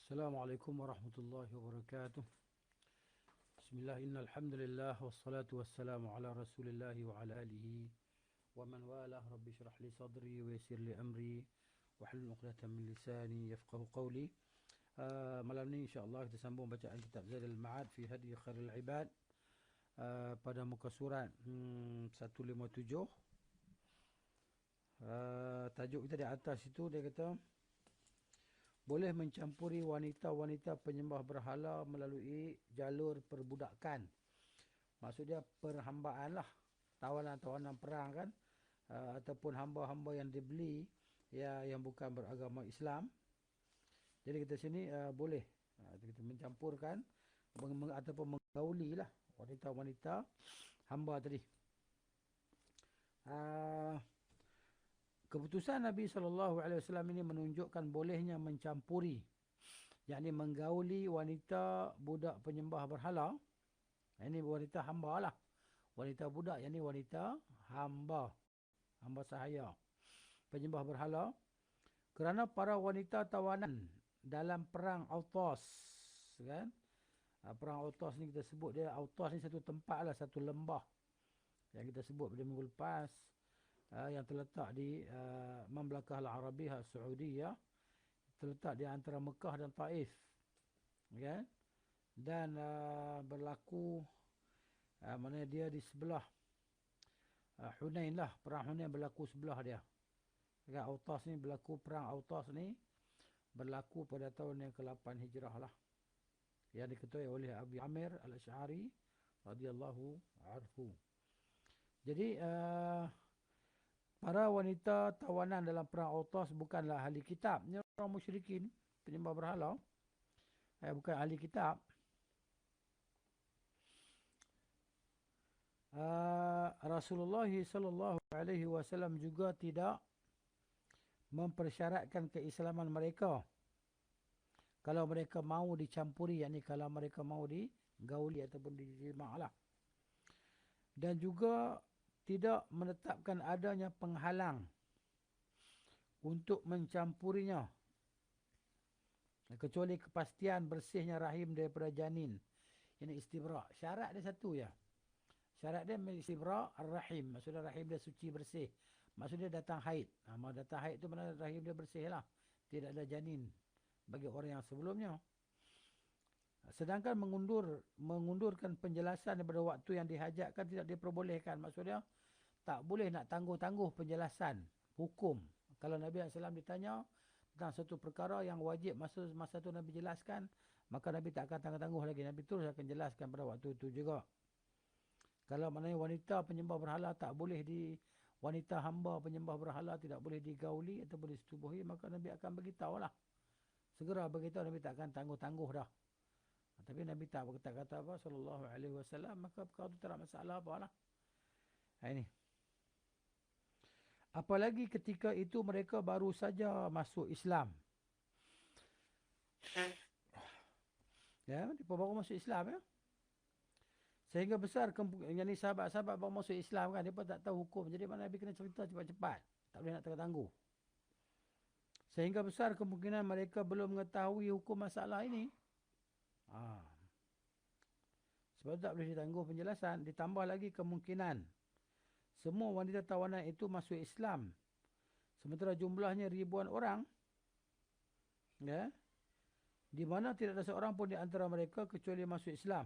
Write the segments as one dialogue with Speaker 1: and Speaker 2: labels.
Speaker 1: Assalamualaikum warahmatullahi wabarakatuh. Bismillah, innal hamdalillah wassalatu wassalamu ala Rasulillah wa ala alihi wa man walah. Rabbi shrah li sadri wa yassir li amri wahlul 'uqdatam min lisani yafqahu qawli. Malam ni insya-Allah kita sambung bacaan kitab Zadul Ma'ad fi Hadi Khairil Ibad pada muka surat 157. Tajuk kita di atas itu dia kata boleh mencampuri wanita-wanita penyembah berhala melalui jalur perbudakan. Maksud dia perhambaan lah. Tawanan-tawanan perang kan. Ataupun hamba-hamba yang dibeli yang bukan beragama Islam. Jadi kita sini boleh kita mencampurkan ataupun menggauli lah wanita-wanita hamba tadi. Keputusan Nabi SAW ini menunjukkan bolehnya mencampuri, yakni menggauli wanita budak penyembah berhala. Ini wanita hamba lah. Wanita budak, yakni wanita hamba sahaya, penyembah berhala. Kerana para wanita tawanan dalam perang Autas, kan? Perang Autas ni kita sebut dia, Autas ni satu tempat lah, satu lembah yang kita sebut pada minggu lepas. Yang terletak di Mamlakah Al-Arabiyah Saudiyah, terletak di antara Mekah dan Taif, kan? Dan berlaku mana dia di sebelah Hunain lah. Perang Hunain berlaku sebelah dia, kan? Autas ni berlaku, perang Autas ni berlaku pada tahun yang ke-8 Hijrah lah, yang diketuai oleh Abi Amir Al-Ash'ari radhiyallahu anhu. Jadi para wanita tawanan dalam perang Autas bukanlah ahli kitab. Ini orang musyrikin, penyembah berhala. Bukan ahli kitab. Rasulullah SAW juga tidak mempersyaratkan keislaman mereka kalau mereka mahu dicampuri, yakni kalau mereka mahu digauli ataupun dijima' lah. Dan juga tidak menetapkan adanya penghalang untuk mencampurinya, kecuali kepastian bersihnya rahim daripada janin. Ini istibra'. Syarat dia satu ya. Syarat dia istibra' ar-rahim. Maksudnya rahim dia suci bersih. Maksudnya datang haid. Datang haid tu mana rahim dia bersih lah. Tidak ada janin bagi orang yang sebelumnya. Sedangkan mengundurkan penjelasan daripada waktu yang dihajatkan tidak diperbolehkan. Maksudnya tak boleh nak tangguh-tangguh penjelasan hukum. Kalau Nabi SAW ditanya tentang satu perkara yang wajib masa tu Nabi jelaskan, maka Nabi tak akan tangguh-tangguh lagi. Nabi terus akan jelaskan pada waktu itu juga. Kalau maknanya wanita penyembah berhala tak boleh wanita hamba penyembah berhala tidak boleh digauli ataupun disetubuhi, maka Nabi akan beritahu lah. Segera beritahu, Nabi tak akan tangguh-tangguh dah. Tapi Nabi tak kata apa sallallahu alaihi wasallam, maka perkara itu tak ada masalah apalah. Ini. Apalagi ketika itu mereka baru saja masuk Islam. Ya, mereka baru masuk Islam ya. Sehingga besar yang ni sahabat-sahabat baru masuk Islam kan, mereka tak tahu hukum. Jadi Nabi kena cerita cepat-cepat. Tak boleh nak tangguh-tangguh. Sehingga besar kemungkinan mereka belum mengetahui hukum masalah ini. Sebab tak boleh ditangguh penjelasan. Ditambah lagi kemungkinan semua wanita tawanan itu masuk Islam, sementara jumlahnya ribuan orang, ya, di mana tidak ada seorang pun di antara mereka kecuali masuk Islam.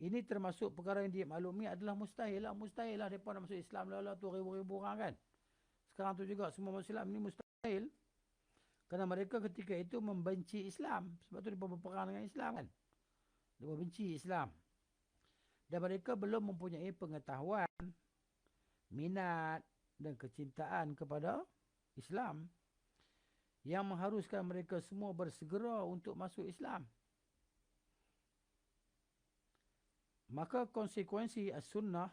Speaker 1: Ini termasuk perkara yang dimaklumi adalah mustahil lah. Mustahil lah mereka nak masuk Islam lah tu ribu-ribu orang kan. Sekarang tu juga semua masuk Islam, ini mustahil. Kerana mereka ketika itu membenci Islam. Sebab tu mereka berperang dengan Islam kan. Dia membenci Islam. Dan mereka belum mempunyai pengetahuan, minat dan kecintaan kepada Islam yang mengharuskan mereka semua bersegera untuk masuk Islam. Maka konsekuensi as-sunnah,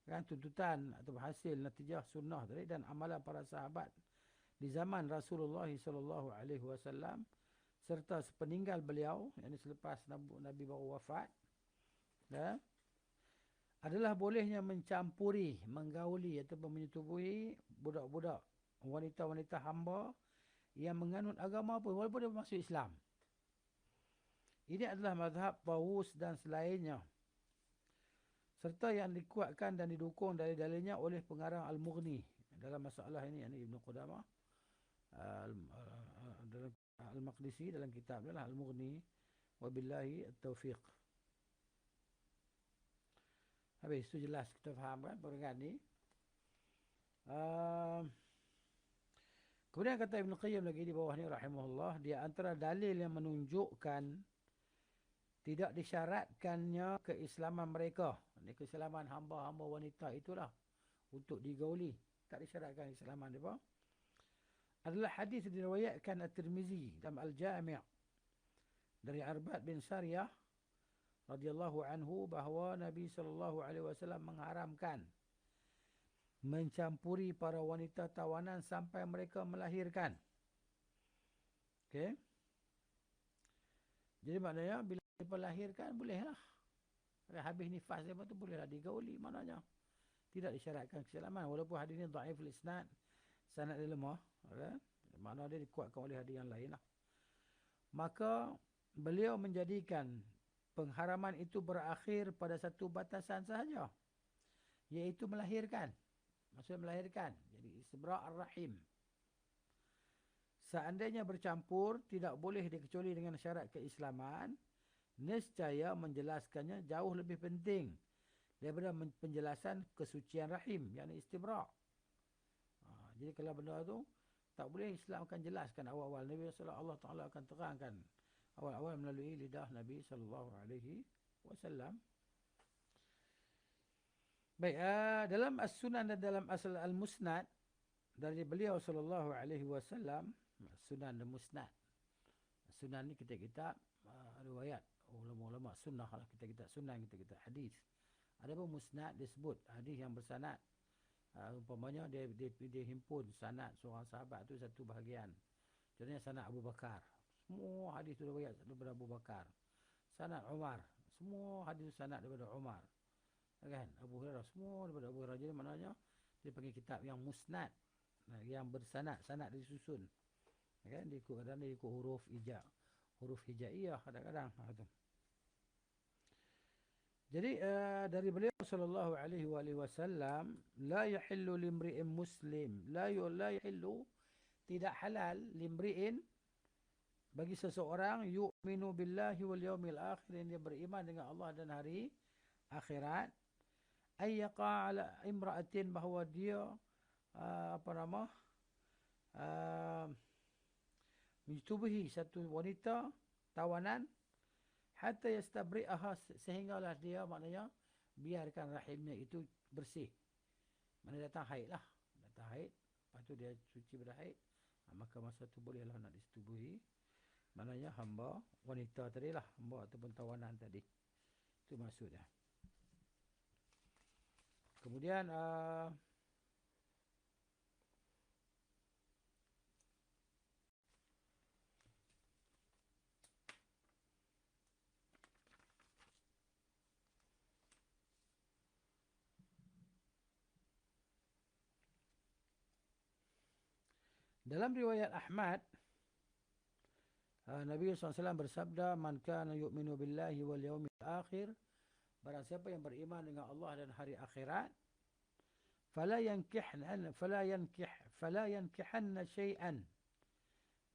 Speaker 1: kan, tuntutan atau hasil natijah sunnah tadi dan amalan para sahabat di zaman Rasulullah SAW serta sepeninggal beliau, yakni selepas Nabi baru wafat, ya, adalah bolehnya mencampuri, menggauli ataupun menyetubuhi budak-budak, wanita-wanita hamba yang menganut agama pun, walaupun dia masuk Islam. Ini adalah mazhab Tawus dan selainnya, serta yang dikuatkan dan didukung dari dalilnya oleh pengarang Al-Mughni dalam masalah ini, yakni Ibn Qudamah dalam Al-Maqdisi dalam kitab adalah Al-Mughni. Wabillahi at-taufiq. Habis itu jelas kita faham kan peringkat ni. Kemudian kata Ibn Qayyim lagi di bawah ni rahimahullah, dia antara dalil yang menunjukkan tidak disyaratkannya keislaman mereka, keislaman hamba-hamba wanita itulah untuk digauli, tak disyaratkan keislaman mereka, adalah hadis diriwayatkan At-Tirmizi dalam Al-Jami' dari Arbad bin Sariyah radhiyallahu anhu bahawa Nabi SAW mengharamkan mencampuri para wanita tawanan sampai mereka melahirkan. Okey. Jadi maknanya bila mereka melahirkan bolehlah. Habis nifas dia tu bolehlah digauli, maknanya tidak disyaratkan keislaman, walaupun hadis ini dhaif al-isnad, sanad dia lemah, kan? Makna dia dikuatkan oleh hadis yang lain lah. Maka beliau menjadikan pengharaman itu berakhir pada satu batasan sahaja, iaitu melahirkan. Maksudnya melahirkan. Jadi istibra' ar-rahim. Seandainya bercampur, tidak boleh dikecuali dengan syarat keislaman, nescaya menjelaskannya jauh lebih penting daripada penjelasan kesucian rahim, yakni istibra'. Jadi kalau benda tu tak boleh, Islam akan jelaskan awal-awal. Nabi sallallahu Allah Ta'ala akan terangkan awal-awal melalui lidah Nabi sallallahu alaihi wasallam. Baik, dalam As-Sunan dan dalam Asal Al-Musnad dari beliau sallallahu alaihi wasallam, Sunan dan Musnad. Sunan ni kitab-kitab riwayat ulama-ulama sunnah lah, kitab-kitab sunan, kitab-kitab hadis. Adapun Musnad disebut hadis yang bersanad. Umpamanya dia himpun sanad seorang sahabat tu satu bahagian. Contohnya sanad Abu Bakar. Semua hadis tu riwayat daripada Abu Bakar. Sanad Umar. Semua hadis sanad daripada Umar. Kan? Abu Hurairah semua daripada Abu Hurairah. Jadi maknanya dia panggil kitab yang musnad, yang bersanad, sanad disusun. Kan? Dia ikut kadang dia ikut huruf hijaiyah kadang-kadang. Jadi dari beliau sallallahu alaihi wasallam, la yahillu limri'in muslim, la yahillu, tidak halal limri'in, bagi seseorang, yu'minu billahi wal yawmil akhir, yang dia beriman dengan Allah dan hari akhirat, ayyaqa ala imra'atin, bahawa dia menyetubuhi satu wanita tawanan, hatta yastabri'aha, sehinggalah dia, maknanya biarkan rahimnya itu bersih. Mana datang haid lah, datang haid, lepas tu dia suci pada haid, maka masa tu bolehlah nak disetubuhi, maknanya hamba wanita tadi lah, hamba ataupun tawanan tadi. Itu maksudnya. Kemudian dalam riwayat Ahmad, Nabi SAW bersabda, man kana yu'minu billahi wal yawmil akhir, barang siapa yang beriman dengan Allah dan hari akhirat, fala yankihanna syai'an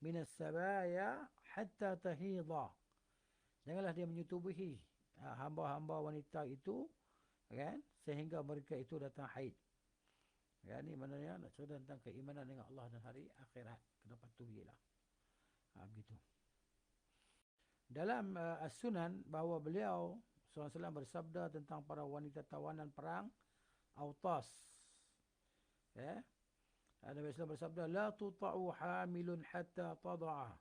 Speaker 1: min as-sabaya hatta tahidha, janganlah dia menyetubuhi hamba-hamba wanita itu, kan, sehingga mereka itu datang haid. Ya, ini maknanya nak cerita tentang keimanan dengan Allah dan hari akhirat, kena patuhilah. Begitu. Dalam As-Sunan, bahawa beliau SAW bersabda tentang para wanita tawanan perang Autas. Ya. Nabi SAW bersabda, la tuta'u hamilun hatta tada'a,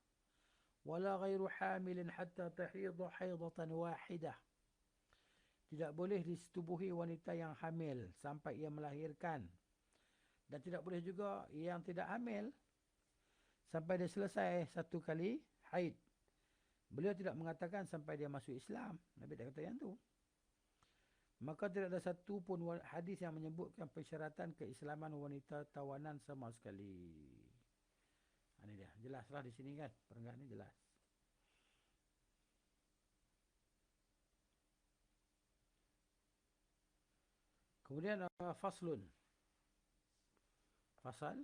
Speaker 1: wala ghairu hamilin hatta tahidha haidatan wahidah. Tidak boleh disetubuhi wanita yang hamil sampai ia melahirkan. Dan tidak boleh juga yang tidak hamil sampai dia selesai satu kali haid. Beliau tidak mengatakan sampai dia masuk Islam. Nabi tak kata yang tu. Maka tidak ada satu pun hadis yang menyebutkan persyaratan keislaman wanita tawanan sama sekali. Ini dia. Jelaslah di sini kan. Perenggan ni jelas. Kemudian faslun. Fasal.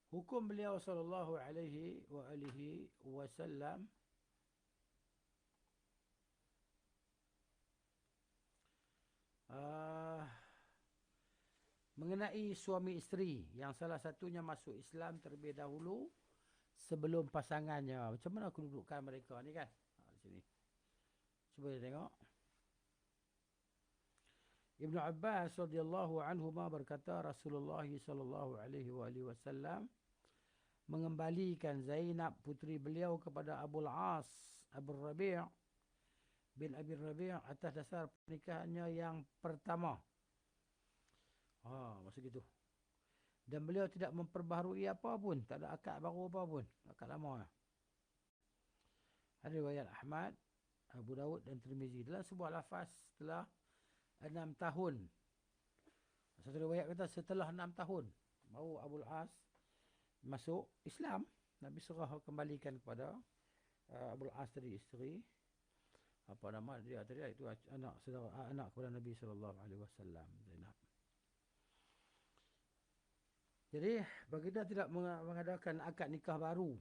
Speaker 1: Hukum beliau sallallahu alaihi wa alihi wasallam mengenai suami isteri yang salah satunya masuk Islam terlebih dahulu sebelum pasangannya. Macam mana kedudukan mereka ni kan? Di sini. Cuba tengok. Ibnu Abbas radhiyallahu anhuma berkata Rasulullah sallallahu alaihi wasallam mengembalikan Zainab puteri beliau kepada Abul As Abu Rabi' bin Abi Rabi' atas dasar pernikahannya yang pertama. Maksud gitu. Dan beliau tidak memperbaharui apa pun, tak ada akad baru apa pun, akad lama. Ada riwayat Ahmad, Abu Dawud dan Tirmizi dalam sebuah lafaz setelah 6 tahun. Satu riwayat kata setelah 6 tahun baru Abul As masuk Islam. Nabi surah kembalikan kepada Abul As tadi isteri. Apa nama dia tadi? Itu anak saudara anak kepada Nabi sallallahu alaihi wasallam, Zainab. Jadi baginda tidak mengadakan akad nikah baru.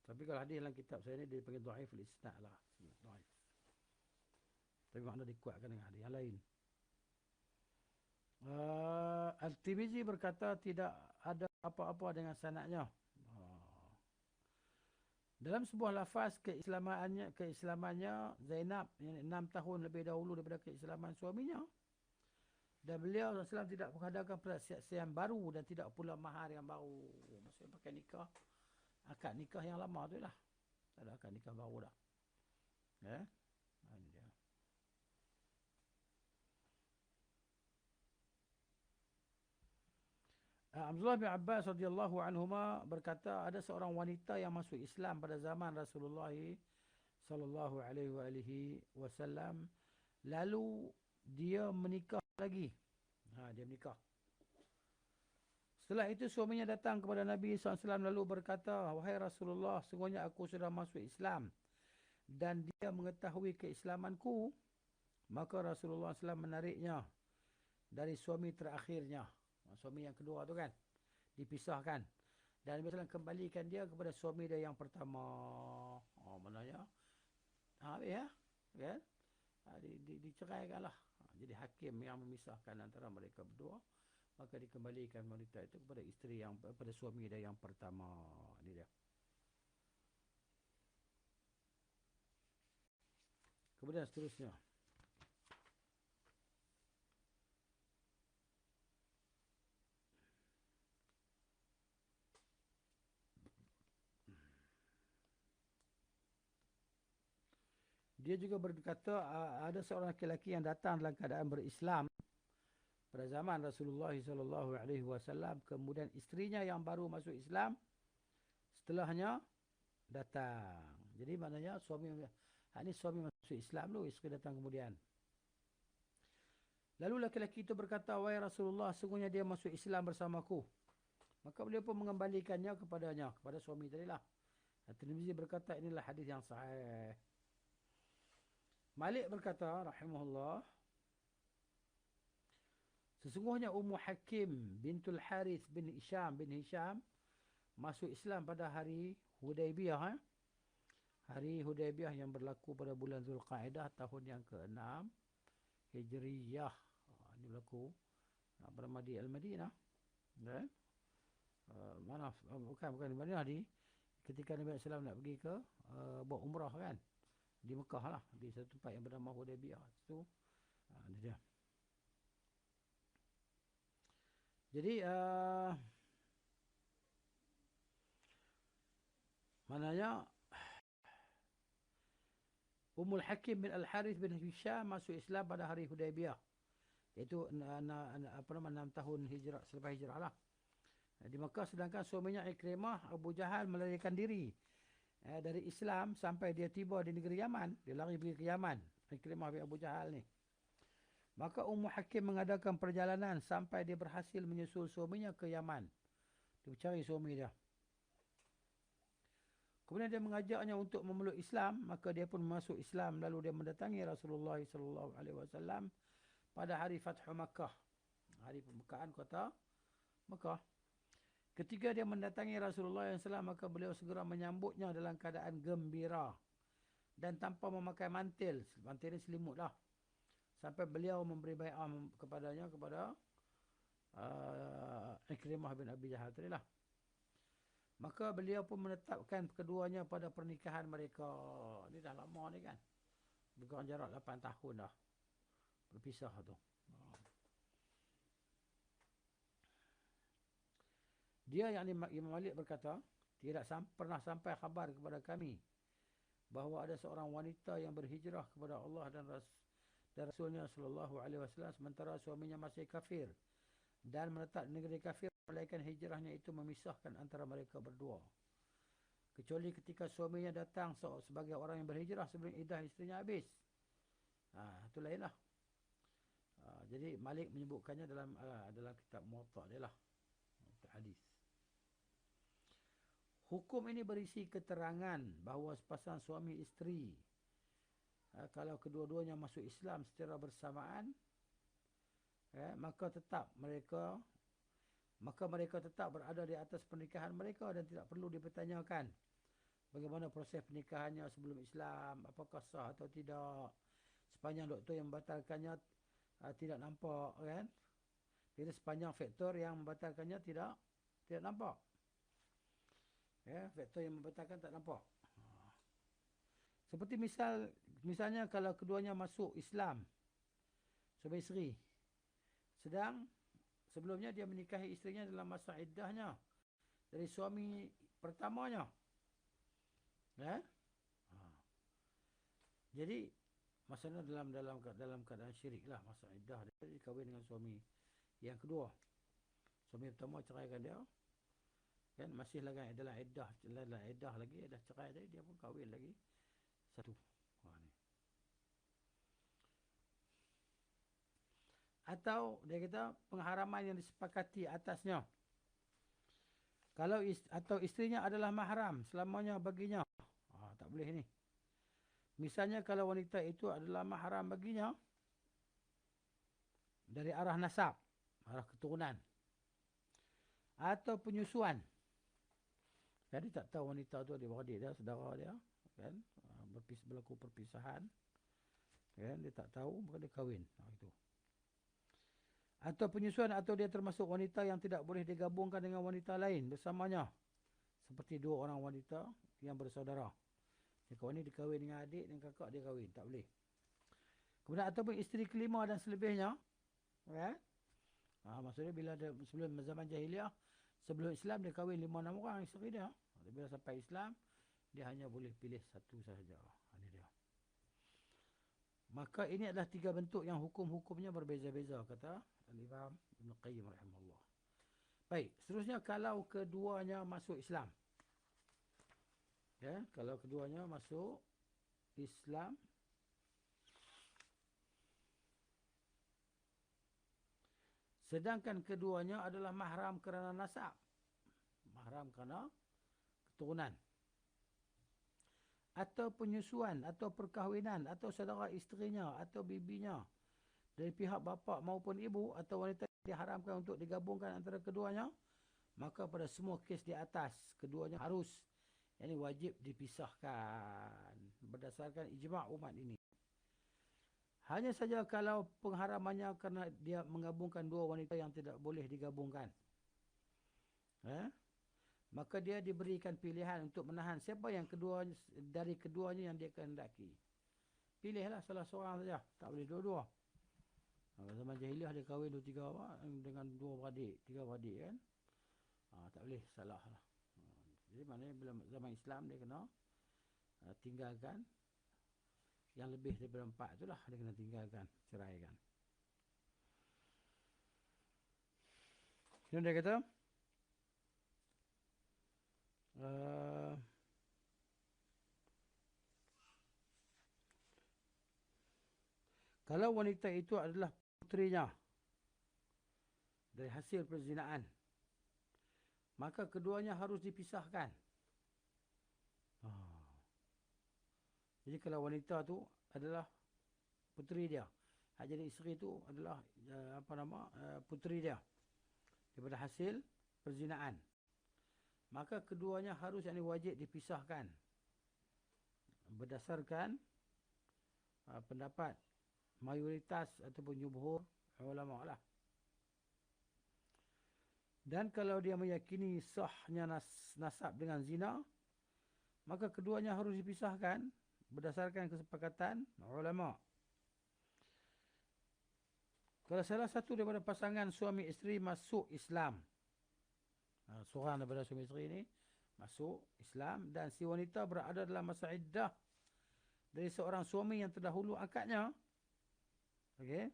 Speaker 1: Tapi kalau hadis dalam kitab saya ni dia panggil dhaif al-isna' lah. Dhaif. Tapi makna dikuatkan dengan hadis yang lain. Al-Tirmizi berkata tidak ada apa-apa dengan sanadnya. Dalam sebuah lafaz keislamannya Zainab 6 tahun lebih dahulu daripada keislaman suaminya. Dan beliau SAW tidak mengadakan persiapan baru dan tidak pula mahar yang baru. Maksudnya pakai nikah, akad nikah yang lama tu lah. Tak ada akad nikah baru dah. Ya. Ini dia. Abdullah bin Abbas radhiyallahu anhuma berkata ada seorang wanita yang masuk Islam pada zaman Rasulullah sallallahu alaihi wasallam, lalu dia menikah lagi. Dia menikah. Setelah itu suaminya datang kepada Nabi SAW lalu berkata, wahai Rasulullah, sungguhnya aku sudah masuk Islam dan dia mengetahui keislamanku. Maka Rasulullah SAW menariknya dari suami terakhirnya. Suami yang kedua tu kan, dipisahkan. Dan Nabi SAW kembalikan dia kepada suami dia yang pertama. Maknanya habis ya, kan? Diceraikan lah. Jadi hakim yang memisahkan antara mereka berdua, maka dikembalikan wanita itu kepada isteri yang pada suami dia yang pertama. Ini dia. Kemudian seterusnya. Dia juga berkata ada seorang lelaki yang datang dalam keadaan berislam pada zaman Rasulullah sallallahu alaihi wasallam, kemudian isterinya yang baru masuk Islam setelahnya datang. Jadi maknanya suami masuk Islam dulu, isteri datang kemudian. Lalu lelaki itu berkata, wahai Rasulullah, sungguhnya dia masuk Islam bersamaku. Maka beliau pun mengembalikannya kepadanya, kepada suami tadilah. Tirmizi berkata inilah hadis yang sahih. Malik berkata rahimahullah, sesungguhnya Ummu Hakim bintul Harith bin Hisham masuk Islam pada hari Hudaybiyah. Hari Hudaybiyah yang berlaku pada bulan Zulqa'dah tahun yang ke-6 Hijriyah. Ini berlaku pada Al-Madinah. Kan? Bukan di Madinah, ketika Nabi SAW nak pergi ke buat umrah kan. Di Mekah lah, di satu tempat yang bernama Hudaybiyah. Itu ini dia. Jadi maknanya Ummul Hakim bin Al-Harith bin Hisham masuk Islam pada hari Hudaybiyah. Iaitu 6 tahun hijrah, selepas hijrah lah. Di Mekah, sedangkan suaminya Ikrimah Abu Jahal melarikan diri dari Islam sampai dia tiba di negeri Yaman. Dia lari pergi ke Yaman. Ikrimah bin Abu Jahal ni. Maka Ummu Hakim mengadakan perjalanan sampai dia berhasil menyusul suaminya ke Yaman. Dia cari suami dia. Kemudian dia mengajaknya untuk memeluk Islam, maka dia pun masuk Islam, lalu dia mendatangi Rasulullah SAW pada hari Fathu Makkah, hari pembukaan kota Makkah. Ketika dia mendatangi Rasulullah SAW, maka beliau segera menyambutnya dalam keadaan gembira dan tanpa memakai mantil. Mantil ni selimut lah. Sampai beliau memberi bai'ah kepadanya, kepada Ikrimah bin Abi Jahal tadi lah. Maka beliau pun menetapkan keduanya pada pernikahan mereka. Ni dah lama ni kan. Berkurang jarak 8 tahun dah. Berpisah tu. Dia yang Imam Malik berkata, tidak pernah sampai khabar kepada kami bahawa ada seorang wanita yang berhijrah kepada Allah dan Rasulnya sallallahu alaihi wasallam sementara suaminya masih kafir dan menetap di negeri kafir, melainkan hijrahnya itu memisahkan antara mereka berdua. Kecuali ketika suaminya datang sebagai orang yang berhijrah sebelum iddah isterinya habis. Itu lainlah. Jadi Malik menyebutkannya dalam kitab Muwatta dia lah. Hadis. Hukum ini berisi keterangan bahawa sepasang suami isteri, kalau kedua-duanya masuk Islam secara bersamaan, maka mereka tetap berada di atas pernikahan mereka dan tidak perlu dipertanyakan bagaimana proses pernikahannya sebelum Islam, apakah sah atau tidak, sepanjang doktor yang membatalkannya tidak nampak, kan? Jadi sepanjang faktor yang membatalkannya tidak nampak. Faktor yang membatalkan tak nampak. Seperti misalnya kalau keduanya masuk Islam, suami isteri, sedang sebelumnya dia menikahi isterinya dalam masa iddahnya dari suami pertamanya. Jadi maksudnya dalam keadaan syirik lah, masa iddah dia kahwin dengan suami yang kedua. Suami pertama ceraikan dia, kan, masih lagi dalam iddah lagi, dah cerai dia pun kahwin lagi satu. Ni. Atau dia kata pengharaman yang disepakati atasnya. Kalau atau isterinya adalah mahram selamanya baginya. Tak boleh ni. Misalnya kalau wanita itu adalah mahram baginya dari arah nasab, arah keturunan, atau penyusuan. Jadi tak tahu wanita tu adik-beradik dia, saudara dia, kan, berlaku perpisahan, kan, dia tak tahu, maka dia kahwin. Itu. Atau penyusuan, atau dia termasuk wanita yang tidak boleh digabungkan dengan wanita lain bersamanya, seperti dua orang wanita yang bersaudara. Jika ini dikahwin dengan adik dan kakak dia kahwin, tak boleh. Kemudian ataupun isteri kelima dan selebihnya, kan? Maksudnya bila sebelum zaman jahiliah, sebelum Islam dia kahwin 5-6 orang isteri dia. Bila sampai Islam, dia hanya boleh pilih satu sahaja. Ini dia. Maka ini adalah 3 bentuk yang hukum-hukumnya berbeza-beza, kata Al-Imam Ibn Qayyim rahimahullah. Baik, seterusnya kalau keduanya masuk Islam. Kalau keduanya masuk Islam, sedangkan keduanya adalah mahram kerana nasab, mahram kerana keturunan, atau penyusuan, atau perkahwinan, atau saudara isterinya, atau bibinya dari pihak bapa maupun ibu, atau wanita diharamkan untuk digabungkan antara keduanya, maka pada semua kes di atas, keduanya harus, yakni wajib dipisahkan berdasarkan ijma' umat ini. Hanya saja kalau pengharamannya kerana dia menggabungkan dua wanita yang tidak boleh digabungkan, maka dia diberikan pilihan untuk menahan siapa yang dari keduanya yang dia kehendaki. Pilihlah salah seorang saja, tak boleh dua-dua. Zaman jahiliah dia kahwin 2-3 dengan 2 beradik, 3 beradik, kan. Tak boleh, salah lah. Jadi maknanya bila zaman Islam dia kena tinggalkan yang lebih daripada 4 itulah, dia kena tinggalkan, ceraikan. Kemudian dia kata Kalau wanita itu adalah putrinya dari hasil perzinaan, maka keduanya harus dipisahkan. Jadi kalau wanita tu adalah puteri dia, jadi isteri itu adalah puteri dia daripada hasil perzinaan, maka keduanya harus wajib dipisahkan berdasarkan pendapat mayoritas ataupun jumhur ulama lah. Dan kalau dia meyakini sahnya nasab dengan zina, maka keduanya harus dipisahkan berdasarkan kesepakatan ulama. Kalau salah satu daripada pasangan suami isteri masuk Islam, seorang daripada suami isteri ini masuk Islam dan si wanita berada dalam masa iddah dari seorang suami yang terdahulu akadnya, okey,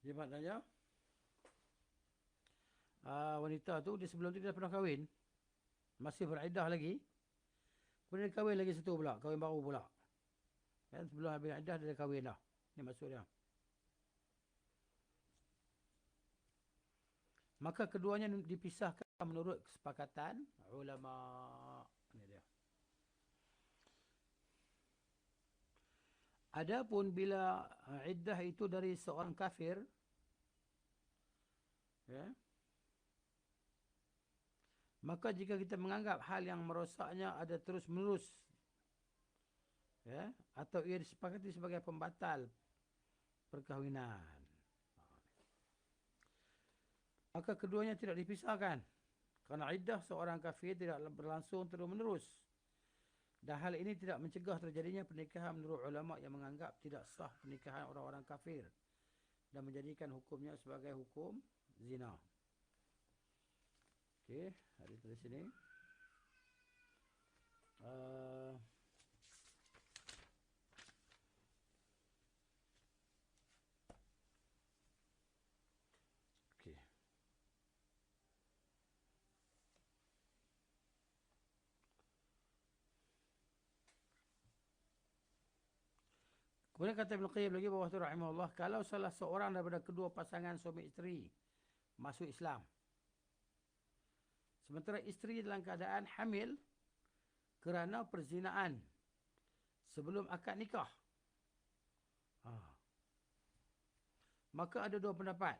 Speaker 1: jadi maknanya wanita tu dia sebelum tu dia dah pernah kahwin, masih beriddah lagi, kemudian dia kahwin lagi satu pula, kahwin baru pula kan, sebelum habis iddah dia dah kahwin dah. Ini maksud dia. Maka keduanya dipisahkan menurut kesepakatan ulama. Ini dia. Adapun bila iddah itu dari seorang kafir, ya, maka jika kita menganggap hal yang merosaknya ada terus menerus, ya, atau ia disepakati sebagai pembatal perkahwinan, maka keduanya tidak dipisahkan kerana iddah seorang kafir tidak berlangsung terus menerus, dan hal ini tidak mencegah terjadinya pernikahan menurut ulama yang menganggap tidak sah pernikahan orang-orang kafir dan menjadikan hukumnya sebagai hukum zina. Okey, ada tulis sini. Okey. Kemudian kata Ibn Qayyim lagi bawah tu rahimahullah, kalau salah seorang daripada kedua pasangan suami isteri masuk Islam, sementara isteri dalam keadaan hamil kerana perzinaan sebelum akad nikah, maka ada dua pendapat.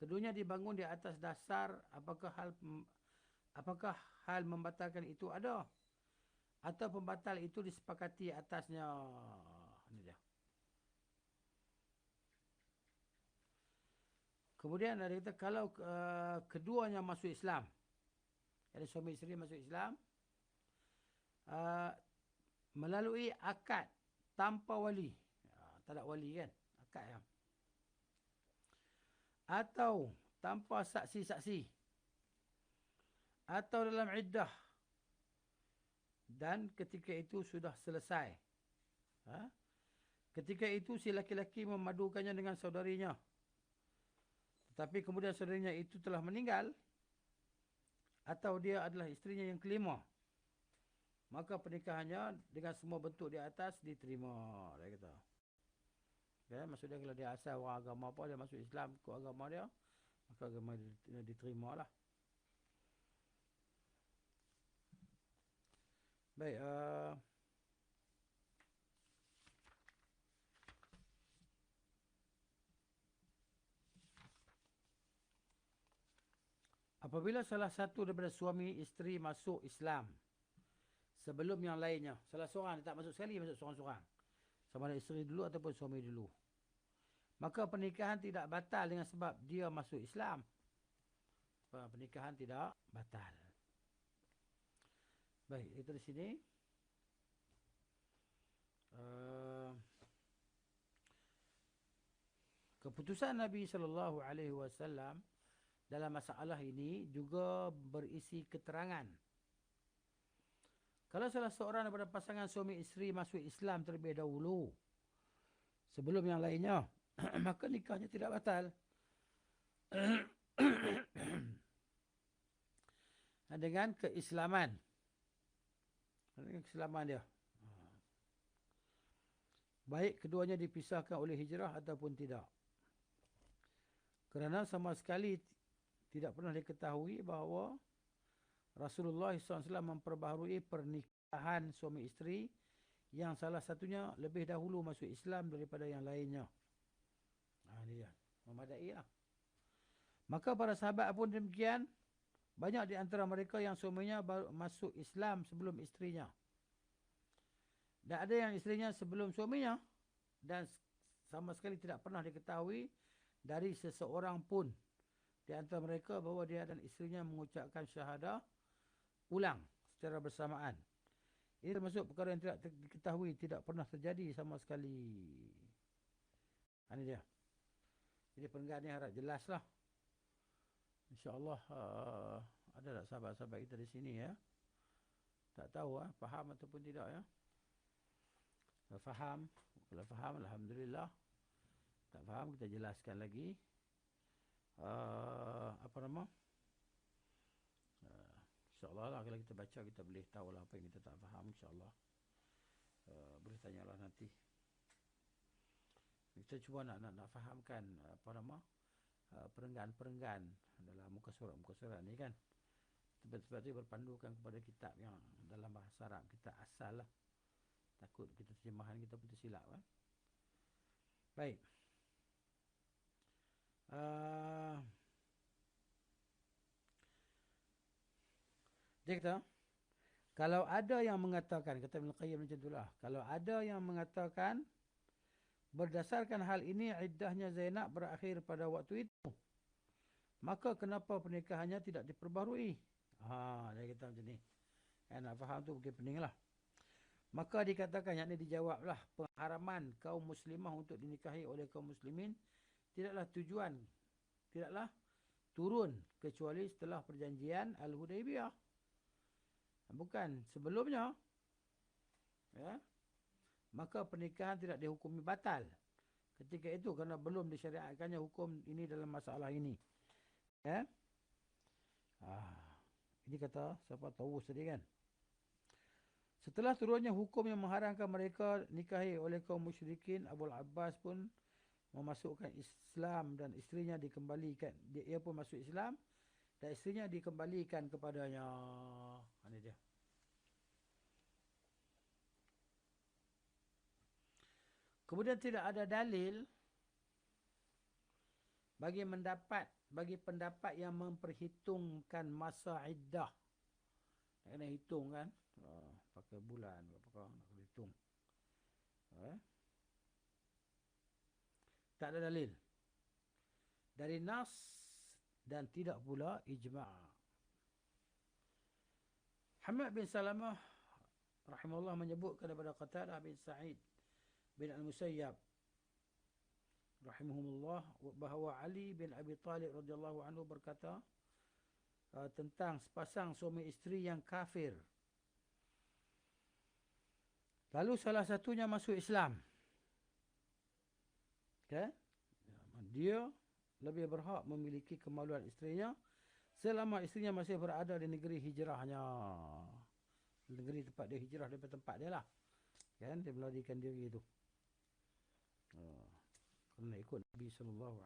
Speaker 1: Keduanya dibangun di atas dasar apakah hal membatalkan itu ada, atau pembatal itu disepakati atasnya. Ini dia. Kemudian ada kata kalau keduanya masuk Islam, jadi suami isteri masuk Islam melalui akad tanpa wali, tak ada wali kan, akad ya, atau tanpa saksi-saksi, atau dalam iddah dan ketika itu sudah selesai, ketika itu si laki-laki memadukannya dengan saudarinya, tetapi kemudian saudarinya itu telah meninggal atau dia adalah isterinya yang kelima, maka pernikahannya dengan semua bentuk di atas diterima. Dia kata, okay, maksudnya kalau dia asal orang agama apa, dia masuk Islam ikut agama dia, maka agama dia diterima lah. Baik, apabila salah satu daripada suami isteri masuk Islam sebelum yang lainnya, salah seorang dia tak masuk sekali, masuk seorang-seorang, sama ada isteri dulu ataupun suami dulu, maka pernikahan tidak batal dengan sebab dia masuk Islam. Pernikahan tidak batal. Baik, itu di sini. Keputusan Nabi SAW dalam masalah ini juga berisi keterangan. Kalau salah seorang daripada pasangan suami isteri masuk Islam terlebih dahulu sebelum yang lainnya, maka nikahnya tidak batal. Dengan keislaman dia. baik keduanya dipisahkan oleh hijrah ataupun tidak. Kerana sama sekali tidak pernah diketahui bahawa Rasulullah SAW memperbaharui pernikahan suami isteri yang salah satunya lebih dahulu masuk Islam daripada yang lainnya. Ini dia. Memadai lah. Maka para sahabat pun demikian. Banyak di antara mereka yang suaminya baru masuk Islam sebelum isterinya. Dan ada yang isterinya sebelum suaminya. Dan sama sekali tidak pernah diketahui dari seseorang pun di antara mereka bahawa dia dan isterinya mengucapkan syahadah ulang secara bersamaan. Ini termasuk perkara yang tidak diketahui, tidak pernah terjadi sama sekali. Ini dia. Jadi perenggan ni harap jelaslah. InsyaAllah ada tak sahabat-sahabat kita di sini ya. Tak tahu faham ataupun tidak ya. Kalau faham, alhamdulillah. Tak faham kita jelaskan lagi. Apa nama? InsyaAllah lah kalau kita baca kita boleh tahu lah apa yang kita tak faham insyaAllah. Boleh tanyalah nanti. Kita cuba nak fahamkan apa nama? Perenggan-perenggan dalam muka surat ni kan. Sebab itu berpandukan kepada kitab yang dalam bahasa Arab kita asal lah. Takut kita terjemahan kita pun tersilap kan. Baik. Dia kata, kalau ada yang mengatakan, kata Ibn Qayyim macam itulah, kalau ada yang mengatakan berdasarkan hal ini iddahnya Zainab berakhir pada waktu itu, maka kenapa pernikahannya tidak diperbaharui? Dia kata macam ni. Nak faham tu mungkin penting lah. Maka dikatakan, yakni dijawablah, pengharaman kaum muslimah untuk dinikahi oleh kaum muslimin tidaklah turun kecuali setelah perjanjian Al-Hudaybiyah. Bukan sebelumnya. Ya. Maka pernikahan tidak dihukumi batal ketika itu kerana belum disyariatkannya hukum ini dalam masalah ini. Ya. Ini kata siapa tahu tadi kan. Setelah turunnya hukum yang mengharamkan mereka nikahi oleh kaum musyrikin, Abu Abbas pun memasukkan Islam dan isterinya dikembalikan. Dia pun masuk Islam dan isterinya dikembalikan kepadanya. Ini dia. Kemudian tidak ada dalil bagi pendapat yang memperhitungkan masa iddah. Kena hitung kan. Pakai bulan, apa nak hitung. Tak ada dalil dari nas dan tidak pula ijma'. Hamad bin Salamah rahimahullah menyebutkan daripada Qatadah bin Sa'id bin Al-Musayyab rahimahumullah bahawa Ali bin Abi Talib radhiyallahu anhu berkata tentang sepasang suami isteri yang kafir. Lalu salah satunya masuk Islam. Okay? Dia lebih berhak memiliki kemaluan isterinya selama isterinya masih berada di negeri hijrahnya. Negeri tempat dia hijrah daripada tempat dia lah. Kan? Dia melarikan diri itu. Kerana ikut Nabi SAW.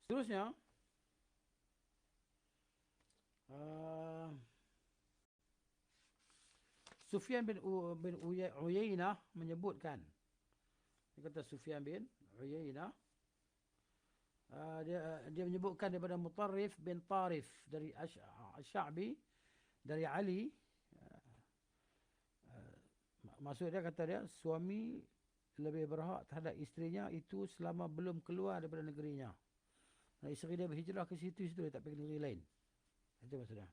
Speaker 1: Seterusnya, Sufyan bin Uyainah menyebutkan. Dia kata Sufyan bin Uyainah. Dia menyebutkan daripada Mutarrif bin Tarif dari Asy'abi dari Ali. Maksud dia kata dia suami lebih berhak terhadap isterinya itu selama belum keluar daripada negerinya. Isteri dia berhijrah ke situ dia tak pergi negeri lain. Itu maksudnya.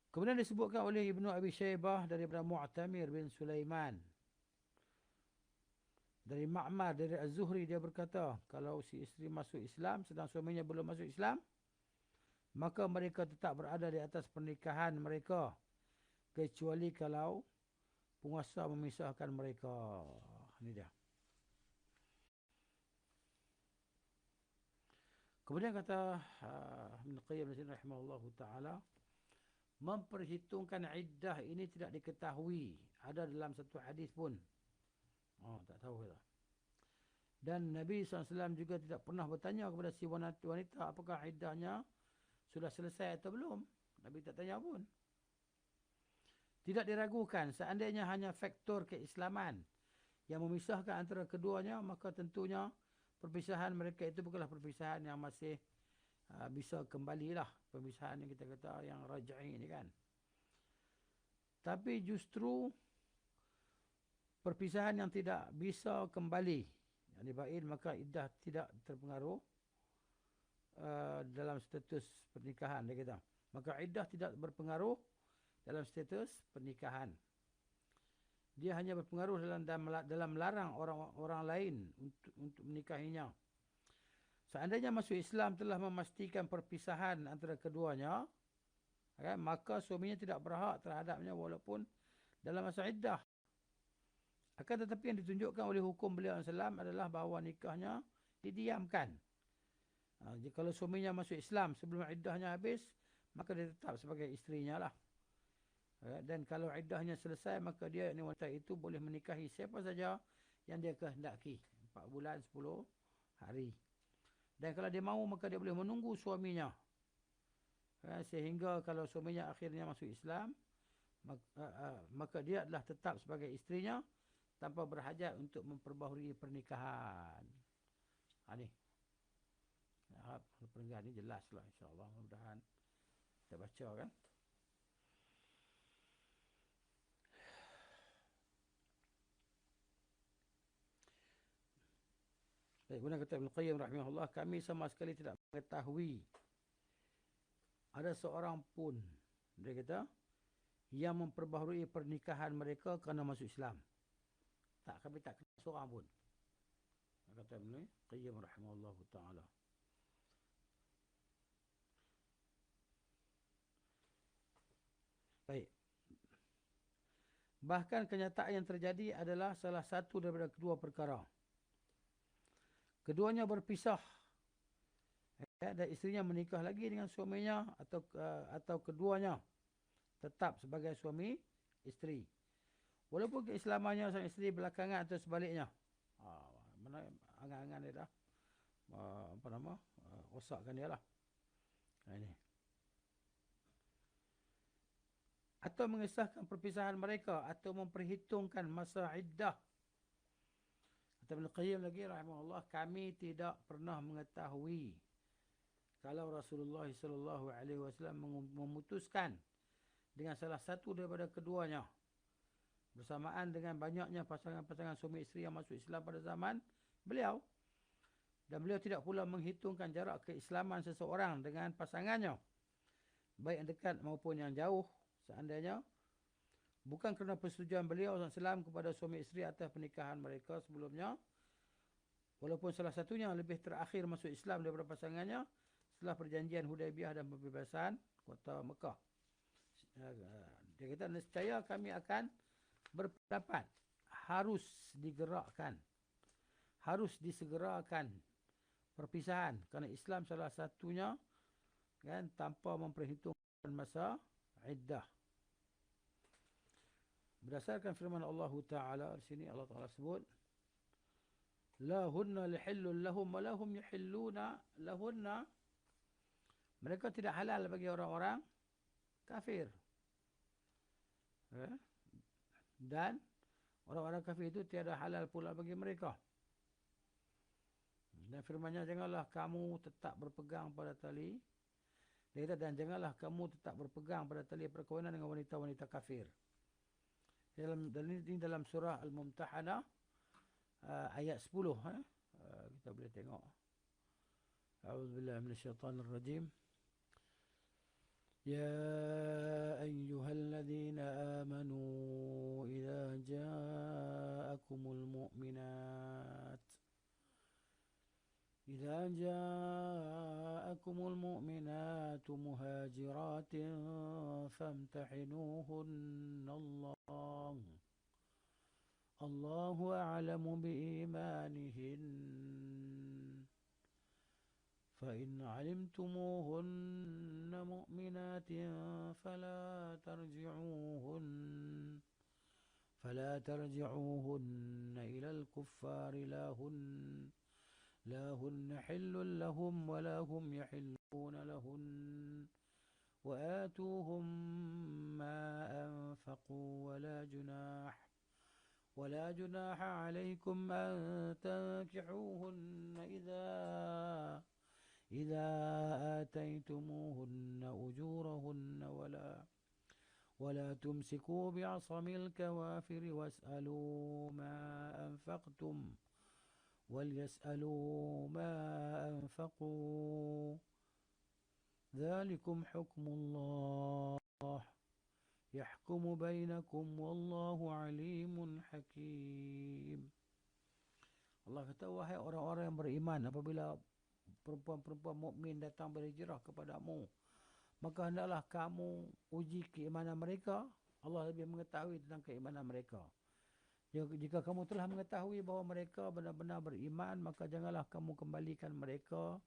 Speaker 1: Kemudian disebutkan oleh Ibnu Abi Syaibah daripada Mu'tamir bin Sulaiman. Dari Ma'mar, dari Az-Zuhri dia berkata, kalau si isteri masuk Islam sedang suaminya belum masuk Islam, maka mereka tetap berada di atas pernikahan mereka kecuali kalau penguasa memisahkan mereka. Ini dia. Kemudian kata Ibn Qayyim rahimahullah ta'ala, memperhitungkan iddah ini tidak diketahui. Ada dalam satu hadis pun. Oh, tak tahu lah. Dan Nabi SAW juga tidak pernah bertanya kepada si wanita apakah iddahnya sudah selesai atau belum. Nabi tak tanya pun. Tidak diragukan seandainya hanya faktor keislaman yang memisahkan antara keduanya, maka tentunya perpisahan mereka itu bukanlah perpisahan yang masih bisa kembalilah. Perpisahan yang kita kata yang raj'i ini kan. Tapi justru perpisahan yang tidak bisa kembali, yang dibain, maka iddah tidak terpengaruh dalam status pernikahan, dia kata. Maka iddah tidak berpengaruh dalam status pernikahan. Dia hanya berpengaruh dalam melarang orang lain untuk menikahinya. Seandainya masuk Islam telah memastikan perpisahan antara keduanya, maka suaminya tidak berhak terhadapnya walaupun dalam masa iddah. Akan tetapi yang ditunjukkan oleh hukum beliau SAW adalah bahawa nikahnya didiamkan. Kalau suaminya masuk Islam sebelum iddahnya habis, maka dia tetap sebagai isterinya lah. Dan kalau iddahnya selesai, maka dia, wanita itu boleh menikahi siapa saja yang dia kehendaki. 4 bulan 10 hari. Dan kalau dia mahu, maka dia boleh menunggu suaminya. Sehingga kalau suaminya akhirnya masuk Islam, maka dia adalah tetap sebagai isterinya tanpa berhajat untuk memperbaharui pernikahan. Ini. Perenggan ini jelaslah, insyaAllah. Mudah-mudahan kita baca kan. Baik, kemudian kata Ibn Qayyim rahimahullah, kami sama sekali tidak mengetahui ada seorang pun, dia kata, yang memperbaharui pernikahan mereka kerana masuk Islam. Kami tak kenal seorang pun. Kata Ibn Qayyim rahimahullah ta'ala. Baik. Bahkan kenyataan yang terjadi adalah salah satu daripada kedua perkara. Keduanya berpisah. Dan isterinya menikah lagi dengan suaminya atau keduanya tetap sebagai suami isteri. Walaupun keislamannya sang isteri belakangan atau sebaliknya. Mana angan-angan dia dah rosakkan dia lah. Ini. Atau mengesahkan perpisahan mereka atau memperhitungkan masa iddah. Kata Ibn Qayyim lagi rahimahullah, kami tidak pernah mengetahui kalau Rasulullah SAW memutuskan dengan salah satu daripada keduanya bersamaan dengan banyaknya pasangan-pasangan suami isteri yang masuk Islam pada zaman beliau, dan beliau tidak pula menghitungkan jarak keislaman seseorang dengan pasangannya, baik yang dekat maupun yang jauh, seandainya bukan kerana persetujuan beliau SAW kepada suami isteri atas pernikahan mereka sebelumnya, walaupun salah satunya lebih terakhir masuk Islam daripada pasangannya setelah perjanjian Hudaibiyah dan pembebasan kota Mekah. Dia kata, nescaya kami akan berpendapat harus disegerakan perpisahan kerana Islam salah satunya kan tanpa memperhitungkan masa iddah. Berdasarkan firman Allah Ta'ala di sini, Allah Ta'ala sebut, la hunna lihillun lahum wa lahum yahilluna lahunna. Mereka tidak halal bagi orang-orang kafir. Dan orang-orang kafir itu tiada halal pula bagi mereka. Dan firman-Nya, janganlah kamu tetap berpegang pada tali. Dan janganlah kamu tetap berpegang pada tali perkawinan dengan wanita-wanita kafir. Ini dalam surah Al-Mumtahanah ayat 10. Kita boleh tengok. A'udzubillahi minasyaitanir rajim. يا أيها الذين آمنوا إذا جاءكم المؤمنات مهاجرات فامتحنوهن الله أعلم بإيمانهن فإن علمتموهن مؤمنات فلا ترجعوهن إلى الكفار لا هن حل لهم ولا هم يحلون لهن وآتوهم ما أنفقوا ولا جناح عليكم أن تنكحوهن إذا آتيتموهن أجورهن ولا تمسكوا بعصم الكوافر واسألوا ما أنفقتم وليسألوا ما أنفقوا ذلكم حكم الله يحكم بينكم والله عليم حكيم. Allah kata, wahai orang-orang yang beriman, apabila perempuan-perempuan mukmin datang berhijrah kepadamu, maka hendaklah kamu uji keimanan mereka. Allah lebih mengetahui tentang keimanan mereka. Jika kamu telah mengetahui bahawa mereka benar-benar beriman, maka janganlah kamu kembalikan mereka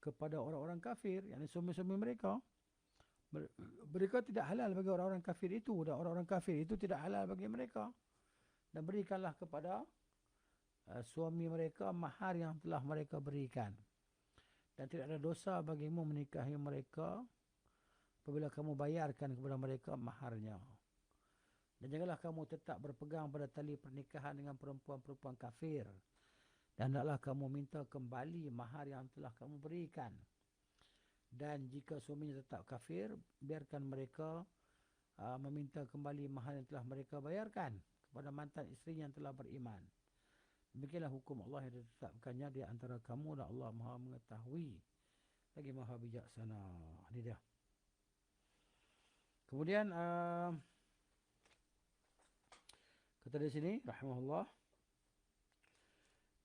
Speaker 1: kepada orang-orang kafir, yakni suami-suami mereka. Mereka tidak halal bagi orang-orang kafir itu, dan orang-orang kafir itu tidak halal bagi mereka. Dan berikanlah kepada suami mereka mahar yang telah mereka berikan. Dan tidak ada dosa bagimu menikahi mereka apabila kamu bayarkan kepada mereka maharnya. Dan janganlah kamu tetap berpegang pada tali pernikahan dengan perempuan-perempuan kafir. Dan hendaklah kamu minta kembali mahar yang telah kamu berikan. Dan jika suaminya tetap kafir, biarkan mereka meminta kembali mahar yang telah mereka bayarkan kepada mantan isteri yang telah beriman. Demikianlah hukum Allah yang ditetapkannya di antara kamu, dan Allah Maha mengetahui lagi Maha bijaksana. Ini dia. Kemudian kata di sini rahimahullah,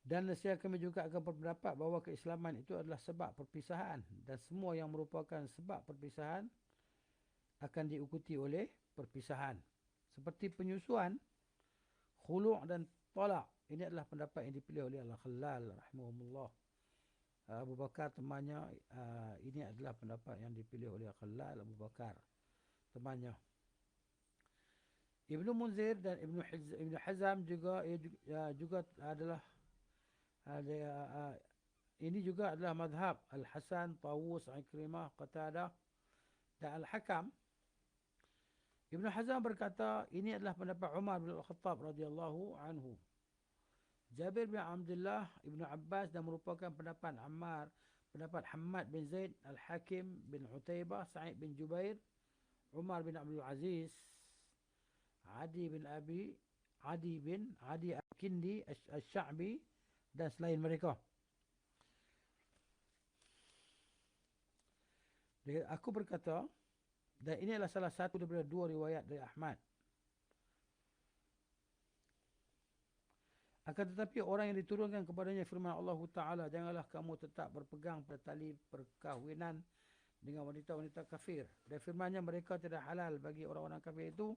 Speaker 1: dan nasihat kami juga akan berpendapat bahawa keislaman itu adalah sebab perpisahan, dan semua yang merupakan sebab perpisahan akan diikuti oleh perpisahan. Seperti penyusuan, khulu' dan talak. Ini adalah pendapat yang dipilih oleh Al-Khallal rahimahumullah. Abu Bakar temannya, ini adalah pendapat yang dipilih oleh Al-Khallal Abu Bakar temannya. Ibnu Munzir dan Ibnu Hazam juga adalah ini juga adalah madhab Al-Hasan, Tawus, Ikrimah, Qatadah dan Al-Hakam. Ibnu Hazam berkata, ini adalah pendapat Umar bin Al-Khattab radhiyallahu anhu. Jabir bin Abdullah, Ibnu Abbas, dan merupakan pendapat Hammad bin Zaid, Al-Hakim bin Utaibah, Sa'id bin Jubair, Umar bin Abdul Aziz, Adi bin Al-Kindi, Al-Sha'bi dan selain mereka. Aku berkata, dan ini adalah salah satu daripada dua riwayat dari Ahmad. Akan tetapi orang yang diturunkan kepadanya firman Allah Ta'ala, janganlah kamu tetap berpegang pada tali perkahwinan dengan wanita-wanita kafir. Dan firmannya, mereka tidak halal bagi orang-orang kafir itu,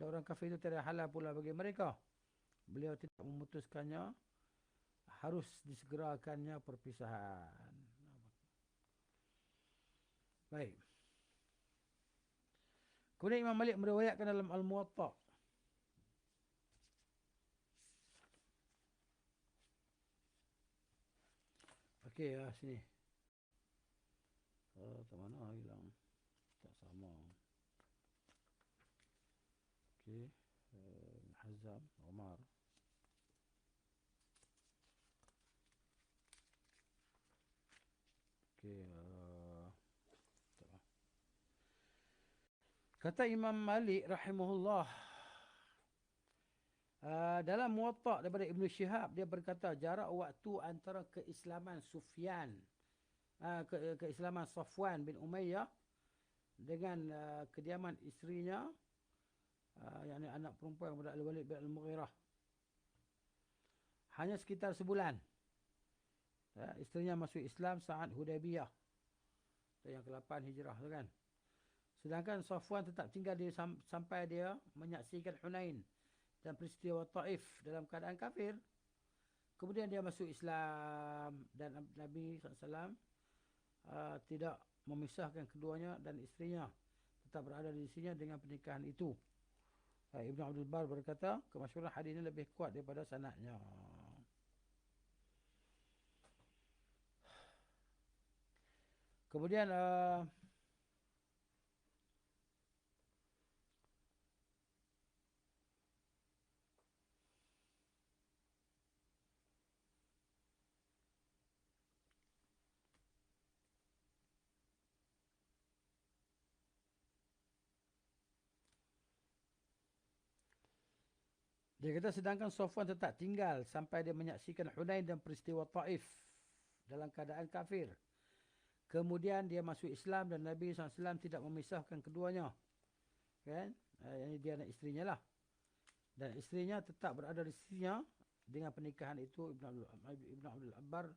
Speaker 1: dan orang kafir itu tidak halal pula bagi mereka. Beliau tidak memutuskannya, harus disegerakannya perpisahan. Baik. Kemudian Imam Malik meriwayatkan dalam Al-Muwatta. Okey, sini. Tak mana hilang. Tak sama. Okey. Hazam, Umar. Okey. Kata Imam Malik rahimahullah, dalam Muwatta daripada Ibnu Syihab, dia berkata jarak waktu antara keislaman Sufyan, keislaman Safwan bin Umayyah dengan kediaman isterinya, yakni anak perempuan kepada Al-Walid bin Al-Mughirah, hanya sekitar sebulan. Isterinya masuk Islam saat Hudaybiyah, yang ke-8 Hijrah tu kan. Sedangkan Safwan tetap tinggal sampai dia menyaksikan Hunain dan peristiwa Taif dalam keadaan kafir. Kemudian dia masuk Islam, dan Nabi SAW tidak memisahkan keduanya dan isterinya, tetap berada di sisinya dengan pernikahan itu. Ibn Abdul Bar berkata, kemasyhuran hadis ini lebih kuat daripada sanadnya. Kemudian dia kata sedangkan Safwan tetap tinggal sampai dia menyaksikan Hunain dan peristiwa Taif dalam keadaan kafir. Kemudian dia masuk Islam dan Nabi SAW tidak memisahkan keduanya. Kan? Ini dia dan isterinya lah. Dan isterinya tetap berada di sisinya dengan pernikahan itu. Ibn Abdul Abbar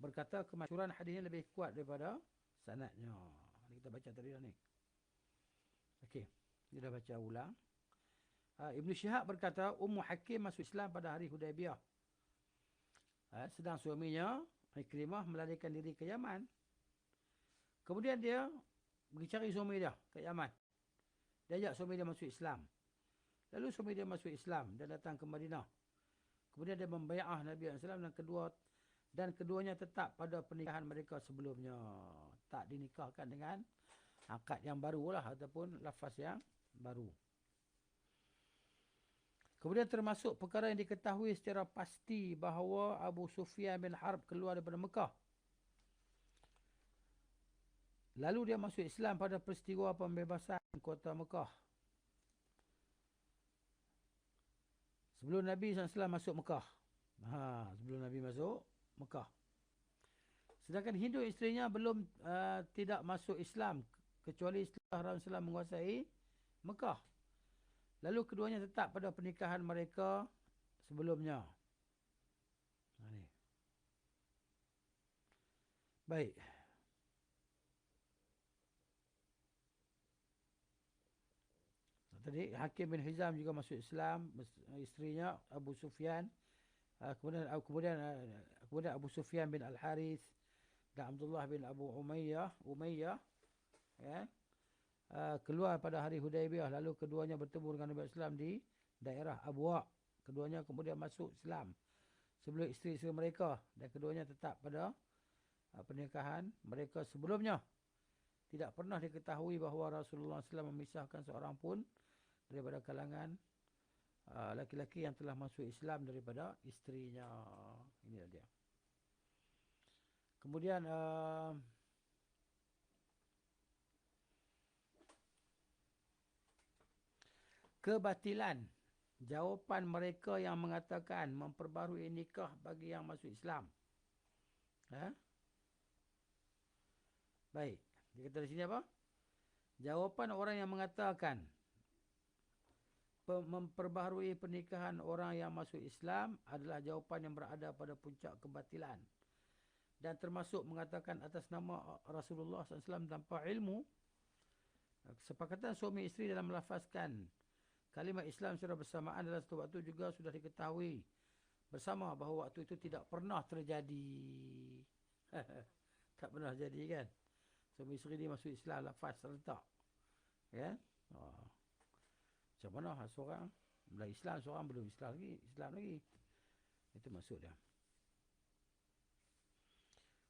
Speaker 1: berkata kemasyhuran hadisnya lebih kuat daripada sanadnya. Kita baca tadi dah ni. Okey, kita dah baca ulang. Ibn Shihab berkata Ummu Hakim masuk Islam pada hari Hudaybiyah. Sedang suaminya Ikrimah melarikan diri ke Yaman. Kemudian dia pergi cari suami dia ke Yaman. Dia ajak suami dia masuk Islam. Lalu suami dia masuk Islam dan datang ke Madinah. Kemudian dia membai'ah Nabi SAW dan keduanya tetap pada pernikahan mereka sebelumnya. Tak dinikahkan dengan akad yang baru lah ataupun lafaz yang baru. Kemudian termasuk perkara yang diketahui secara pasti bahawa Abu Sufyan bin Harb keluar daripada Mekah. Lalu dia masuk Islam pada peristiwa pembebasan kota Mekah. Sebelum Nabi SAW masuk Mekah. Sebelum Nabi masuk Mekah. Sedangkan Hindu isterinya belum tidak masuk Islam kecuali setelah Rasulullah menguasai Mekah. Lalu keduanya tetap pada pernikahan mereka sebelumnya. Ni. Baik. Tadi Hakim bin Hizam juga masuk Islam, isterinya Abu Sufyan. Kemudian Abu Sufyan bin Al-Harith dan Abdullah bin Abu Umayyah ya. Keluar pada hari Hudaybiyah, lalu keduanya bertemu dengan Nabi Islam di daerah Abwa. Keduanya kemudian masuk Islam sebelum isteri-isteri mereka dan keduanya tetap pada pernikahan mereka sebelumnya. Tidak pernah diketahui bahawa Rasulullah SAW memisahkan seorang pun daripada kalangan laki-laki yang telah masuk Islam daripada isterinya. Ini dia. Kemudian kebatilan jawapan mereka yang mengatakan memperbarui nikah bagi yang masuk Islam. Baik, dia kata di sini apa? Jawapan orang yang mengatakan memperbaharui pernikahan orang yang masuk Islam adalah jawapan yang berada pada puncak kebatilan. Dan termasuk mengatakan atas nama Rasulullah SAW tanpa ilmu. Kesepakatan suami isteri dalam melafazkan kalimat Islam secara bersamaan dalam satu waktu juga sudah diketahui bersama bahawa waktu itu tidak pernah terjadi. Tak pernah jadi kan. Suami isteri ni masuk Islam lafaz serentak. Ya. Macam mana seorang dah Islam, seorang belum Islam lagi. Itu maksud dia.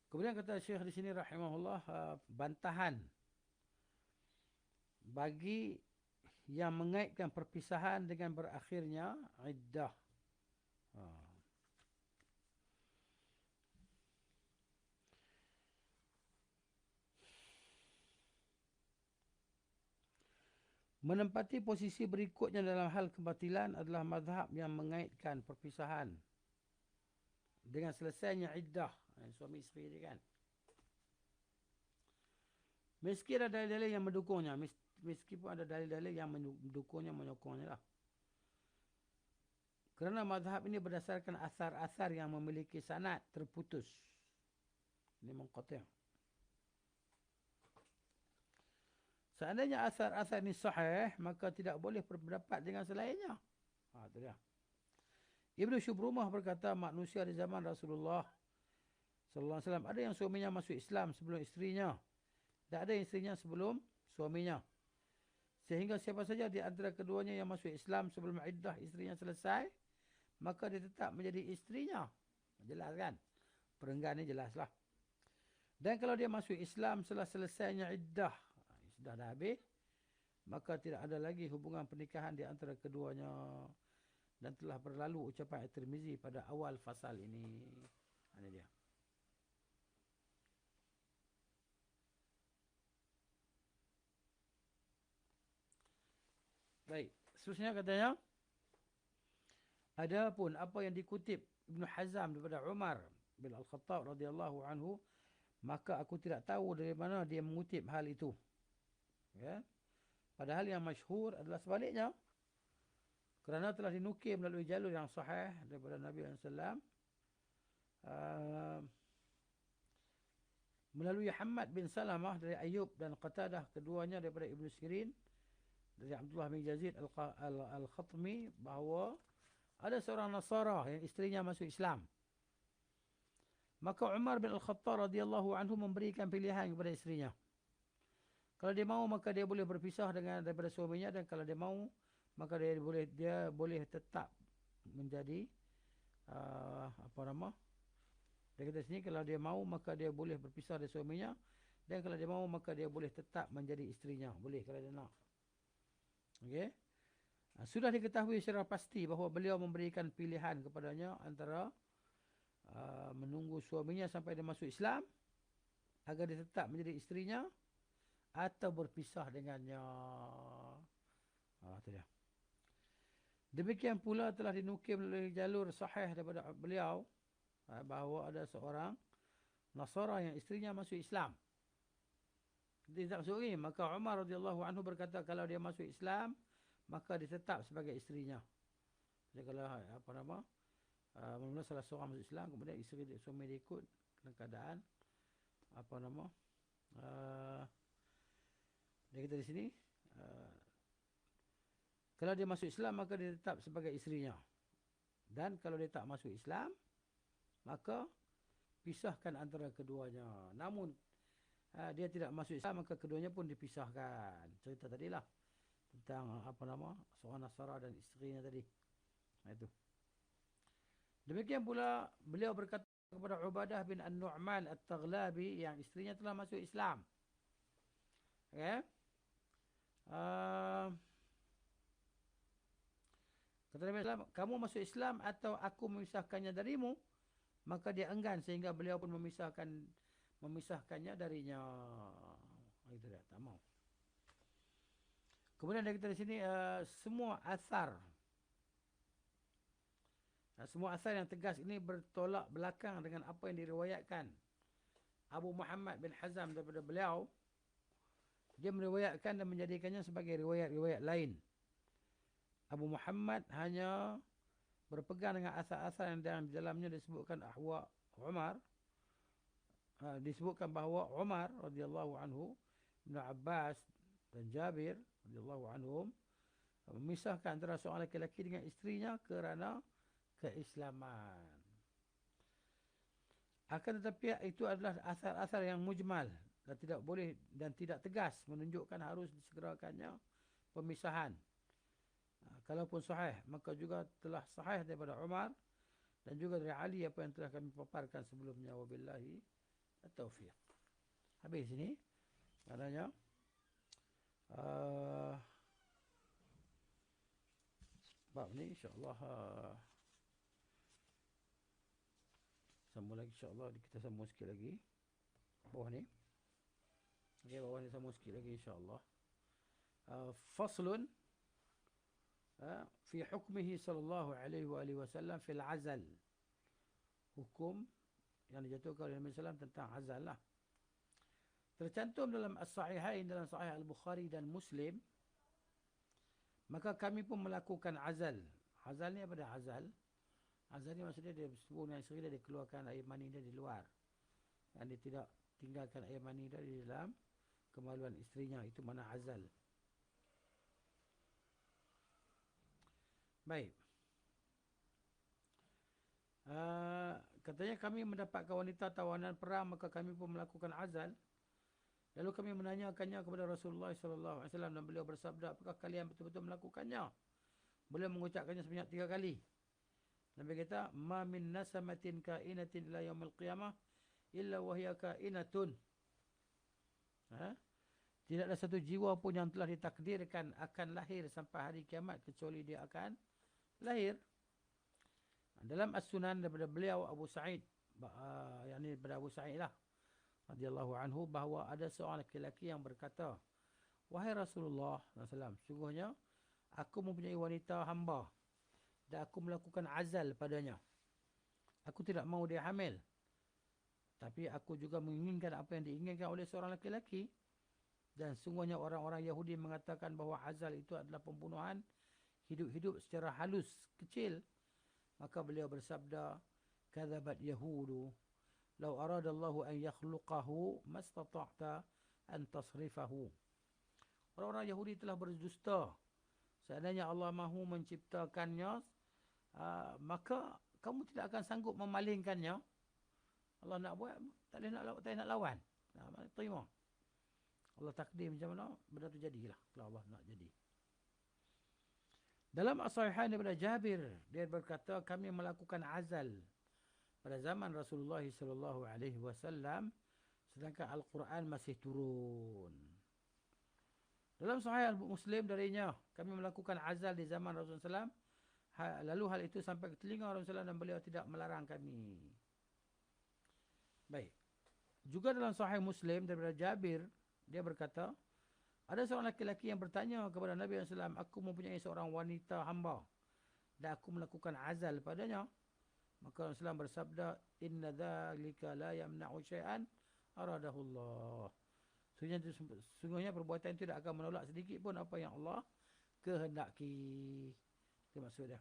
Speaker 1: Kemudian kata Syekh di sini rahimahullah, bantahan bagi yang mengaitkan perpisahan dengan berakhirnya iddah. Menempati posisi berikutnya dalam hal kebatilan adalah mazhab yang mengaitkan perpisahan dengan selesainya iddah. Suami isteri dia kan. Meski ada dalil-dalil yang mendukungnya, meskipun ada dalil-dalil yang mendukungnya, menyokongnya lah. Kerana mazhab ini berdasarkan asar-asar yang memiliki sanad terputus. Ini munqati'. Seandainya asar-asar ini sahih, maka tidak boleh berpendapat dengan selainnya. Itu dia. Ibnu Syubrumah berkata, manusia di zaman Rasulullah sallallahu alaihi wasallam. Ada yang suaminya masuk Islam sebelum isterinya, dan ada yang isterinya sebelum suaminya. Sehingga siapa saja di antara keduanya yang masuk Islam sebelum iddah isterinya selesai, maka dia tetap menjadi isterinya. Jelas kan? Perenggan ni jelaslah. Dan kalau dia masuk Islam setelah selesainya iddah, sudah dah habis, maka tidak ada lagi hubungan pernikahan di antara keduanya. Dan telah berlalu ucapan At-Tirmizi pada awal fasal ini. Ini dia. Baik, seterusnya katanya, adapun apa yang dikutip Ibn Hazm daripada Umar bin Al-Khattab radhiyallahu anhu, maka aku tidak tahu dari mana dia mengutip hal itu. Ya. Padahal yang masyhur adalah sebaliknya. Kerana telah dinukil melalui jalur yang sahih daripada Nabi SAW, melalui Hamad bin Salamah dari Ayub dan Qatadah, keduanya daripada Ibn Sirin, dari Abdullah bin Yazid Al-Khatmi, bahawa ada seorang Nasara yang isterinya masuk Islam. Maka Umar bin Al-Khattab radhiyallahu anhu memberikan pilihan kepada isterinya. Kalau dia mahu, maka dia boleh berpisah daripada suaminya, dan kalau dia mahu, maka dia boleh tetap menjadi dia kata sini, kalau dia mahu maka dia boleh berpisah dari suaminya, dan kalau dia mahu maka dia boleh tetap menjadi isterinya. Boleh kalau dia nak. Okey. Sudah diketahui secara pasti bahawa beliau memberikan pilihan kepadanya antara menunggu suaminya sampai dia masuk Islam agar dia tetap menjadi isterinya, atau berpisah dengannya. Itu dia. Demikian pula telah dinukil melalui jalur sahih daripada beliau bahawa ada seorang Nasara yang isterinya masuk Islam. Dia tak masuk ini, maka Umar radhiyallahu anhu berkata, kalau dia masuk Islam, maka dia tetap sebagai isterinya. Jadi kalau mula-mula salah seorang masuk Islam, kemudian suami dia ikut dalam keadaan dia kata di sini, kalau dia masuk Islam maka dia tetap sebagai isterinya. Dan kalau dia tak masuk Islam, maka pisahkan antara keduanya. Namun dia tidak masuk Islam, maka keduanya pun dipisahkan. Cerita tadilah tentang seorang Nasara dan isterinya tadi. Itu. Demikian pula beliau berkata kepada Ubadah bin An-Nu'man At-Taghlabi yang isterinya telah masuk Islam. Okay? Kata Nabi SAW, kamu masuk Islam atau aku memisahkannya darimu? Maka dia enggan, sehingga beliau pun memisahkannya darinya. Itu dia, tak mau. Kemudian dia kata di sini, semua asar yang tegas ini bertolak belakang dengan apa yang diriwayatkan Abu Muhammad bin Hazm daripada beliau. Dia meriwayatkan dan menjadikannya sebagai riwayat-riwayat lain. Abu Muhammad hanya berpegang dengan asal-asal yang di dalamnya disebutkan disebutkan bahawa Umar radhiyallahu anhu, Ibn Abbas dan Jabir radhiyallahu anhum memisahkan antara seorang lelaki dengan isterinya kerana keislaman. Akan tetapi itu adalah asal-asal yang mujmal dan tidak boleh dan tidak tegas menunjukkan harus disegerakannya pemisahan. Kalaupun sahih, maka juga telah sahih daripada Umar dan juga dari Ali apa yang telah kami paparkan sebelumnya. Wabillahi at-taufiq. Habis ini adanya bab ni, insya-Allah sambung lagi, insya-Allah kita sambung sikit lagi bawah ni. Okey, bawah ni sambung sikit lagi insya-Allah. Faslun fi hukmihi sallallahu alaihi wa sallam fil azal. Hukum yang dijatuhkan oleh Nabi SAW tentang azal lah. Tercantum dalam As-Sahihain, dalam Sahih Al-Bukhari dan Muslim. Maka kami pun melakukan azal. Azal ni apa dia azal? Azal ni maksudnya dia bersembunyi dengan isteri dia keluarkan air mani dia di luar. Dan dia tidak tinggalkan air mani dia di dalam kemaluan isterinya. Itu mana azal. Baik. katanya kami mendapatkan wanita tawanan perang, maka kami pun melakukan azal. Lalu kami menanyakannya kepada Rasulullah SAW dan beliau bersabda, apakah kalian betul-betul melakukannya? Beliau mengucapkannya sebanyak 3 kali. Nabi kata, ma min nasamatin kainatin ila yaumil qiyamah illa wahya kainatun. Tidak ada satu jiwa pun yang telah ditakdirkan akan lahir sampai hari kiamat kecuali dia akan lahir. Dalam As-Sunan daripada beliau Abu Sa'id, yakni daripada Abu Sa'id lah radhiyallahu anhu, bahawa ada seorang lelaki yang berkata, wahai Rasulullah SAW, sungguhnya aku mempunyai wanita hamba dan aku melakukan azal padanya. Aku tidak mahu dia hamil, tapi aku juga menginginkan apa yang diinginkan oleh seorang lelaki. Dan sungguhnya orang-orang Yahudi mengatakan bahawa azal itu adalah pembunuhan hidup-hidup secara halus, kecil. Maka beliau bersabda, kadzabat yahudu law aradallahu an yakhluqahu mastata'ta an tasrifahu. Orang-orang Yahudi telah berdusta. Seandainya Allah mahu menciptakannya, maka kamu tidak akan sanggup memalingkannya. Allah nak buat, tak boleh nak lawan. Terima. Allah takdir macam mana, benda tu jadilah. Kalau Allah nak jadi. Dalam As-Sahihain daripada Jabir, dia berkata, kami melakukan azal pada zaman Rasulullah SAW, sedangkan Al-Quran masih turun. Dalam Sahih Muslim darinya, kami melakukan azal di zaman Rasulullah SAW, lalu hal itu sampai ke telinga Rasulullah SAW dan beliau tidak melarang kami. Baik. Juga dalam Sahih Muslim daripada Jabir, dia berkata, ada seorang lelaki yang bertanya kepada Nabi SAW, aku mempunyai seorang wanita hamba dan aku melakukan azal padanya. Maka Rasulullah bersabda, inna dzalika la yamna'u syai'an aradahullah. Sungguhnya perbuatan itu tidak akan menolak sedikit pun apa yang Allah kehendaki. Itu maksudnya.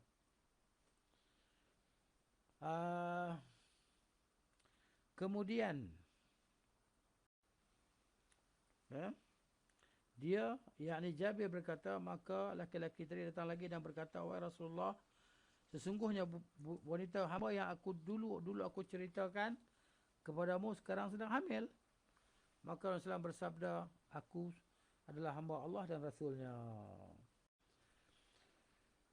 Speaker 1: Kemudian dia, yakni Jabir berkata, maka laki-laki tadi datang lagi dan berkata, wahai Rasulullah, sesungguhnya wanita hamba yang aku dulu aku ceritakan kepadamu sekarang sedang hamil. Maka Rasulullah bersabda, aku adalah hamba Allah dan Rasulnya.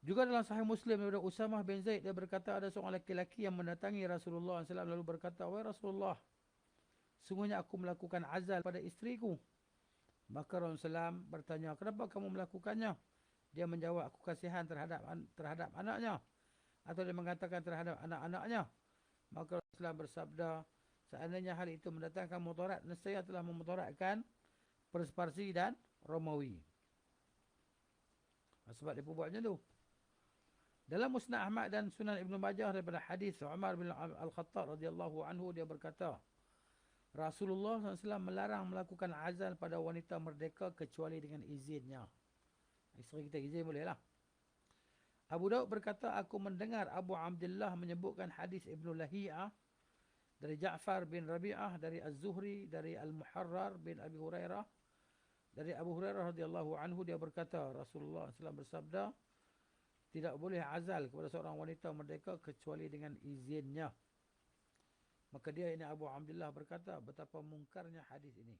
Speaker 1: Juga dalam Sahih Muslim daripada Usamah bin Zaid, dia berkata, ada seorang lelaki yang mendatangi Rasulullah SAW lalu berkata, wahai Rasulullah, sungguhnya aku melakukan azal pada isteriku. Maka Rasulullah bertanya, kenapa kamu melakukannya? Dia menjawab, aku kasihan terhadap anaknya. Atau dia mengatakan terhadap anak-anaknya. Maka Rasulullah bersabda, seandainya hal itu mendatangkan mudarat, nescaya telah memudaratkan Parsi dan Romawi. Sebab dia buat macam tu. Dalam Musnad Ahmad dan Sunan Ibn Majah daripada hadis Umar bin Al-Khattab radhiyallahu anhu, dia berkata, Rasulullah SAW melarang melakukan azal pada wanita merdeka kecuali dengan izinnya. Isteri kita izin boleh lah. Abu Daud berkata, aku mendengar Abu Abdullah menyebutkan hadis Ibn Lahiyah dari Ja'far bin Rabi'ah, dari Az-Zuhri, dari Al-Muharrar bin Abi Hurairah, dari Abu Hurairah radhiyallahu anhu, dia berkata, Rasulullah SAW bersabda, tidak boleh azal kepada seorang wanita merdeka kecuali dengan izinnya. Maka dia, ini Abu Abdullah berkata, betapa mungkarnya hadis ini.